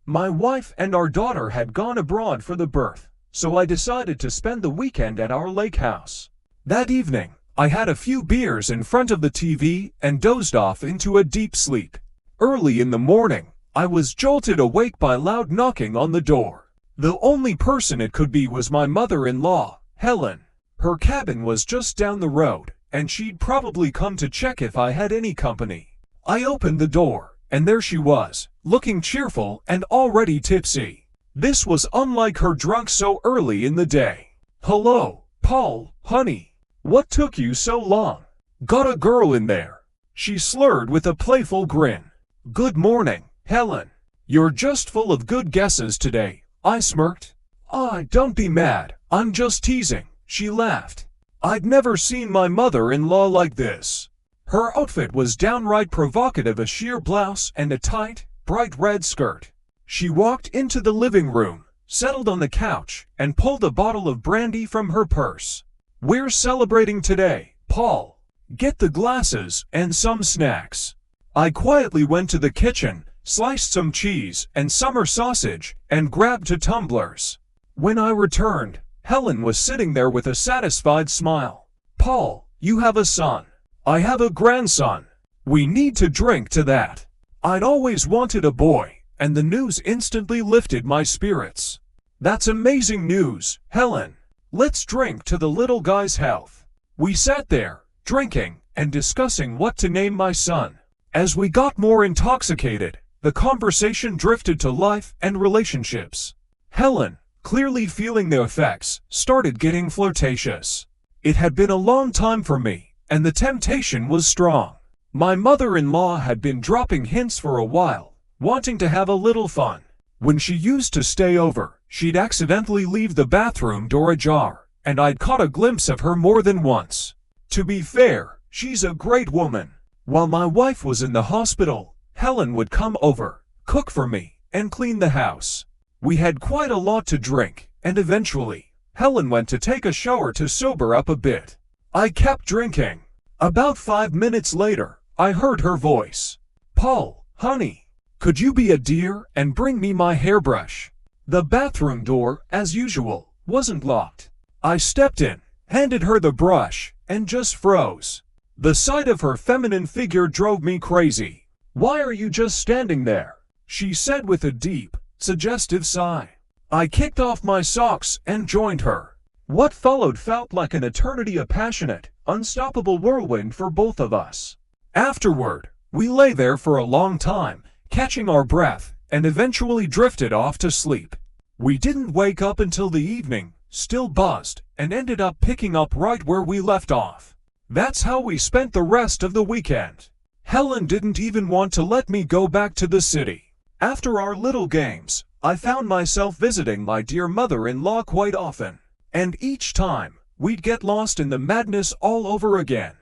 My wife and our daughter had gone abroad for the birth, so I decided to spend the weekend at our lake house. That evening, I had a few beers in front of the TV and dozed off into a deep sleep. Early in the morning, I was jolted awake by loud knocking on the door. The only person it could be was my mother-in-law, Helen. Her cabin was just down the road, and she'd probably come to check if I had any company. I opened the door, and there she was, looking cheerful and already tipsy. This was unlike her drunk so early in the day. "Hello, Paul, honey. What took you so long? Got a girl in there?" she slurred with a playful grin. "Good morning, Helen. You're just full of good guesses today," I smirked. "Ah, don't be mad, I'm just teasing," she laughed. I'd never seen my mother-in-law like this. Her outfit was downright provocative, a sheer blouse and a tight, bright red skirt. She walked into the living room, settled on the couch, and pulled a bottle of brandy from her purse. "We're celebrating today, Paul. Get the glasses and some snacks." I quietly went to the kitchen, sliced some cheese and summer sausage, and grabbed 2 tumblers. When I returned, Helen was sitting there with a satisfied smile. "Paul, you have a son. I have a grandson. We need to drink to that." I'd always wanted a boy, and the news instantly lifted my spirits. "That's amazing news, Helen. Let's drink to the little guy's health." We sat there, drinking and discussing what to name my son. As we got more intoxicated, the conversation drifted to life and relationships. Helen, clearly feeling the effects, started getting flirtatious. It had been a long time for me, and the temptation was strong. My mother-in-law had been dropping hints for a while, wanting to have a little fun. When she used to stay over, she'd accidentally leave the bathroom door ajar, and I'd caught a glimpse of her more than once. To be fair, she's a great woman. While my wife was in the hospital, Helen would come over, cook for me, and clean the house. We had quite a lot to drink, and eventually, Helen went to take a shower to sober up a bit. I kept drinking. About 5 minutes later, I heard her voice. "Paul, honey, could you be a dear and bring me my hairbrush?" The bathroom door, as usual, wasn't locked. I stepped in, handed her the brush, and just froze. The sight of her feminine figure drove me crazy. "Why are you just standing there?" she said with a deep, suggestive sigh. I kicked off my socks and joined her. What followed felt like an eternity, a passionate, unstoppable whirlwind for both of us. Afterward, we lay there for a long time, catching our breath, and eventually drifted off to sleep. We didn't wake up until the evening, still buzzed, and ended up picking up right where we left off. That's how we spent the rest of the weekend. Helen didn't even want to let me go back to the city. After our little games, I found myself visiting my dear mother-in-law quite often, and each time, we'd get lost in the madness all over again.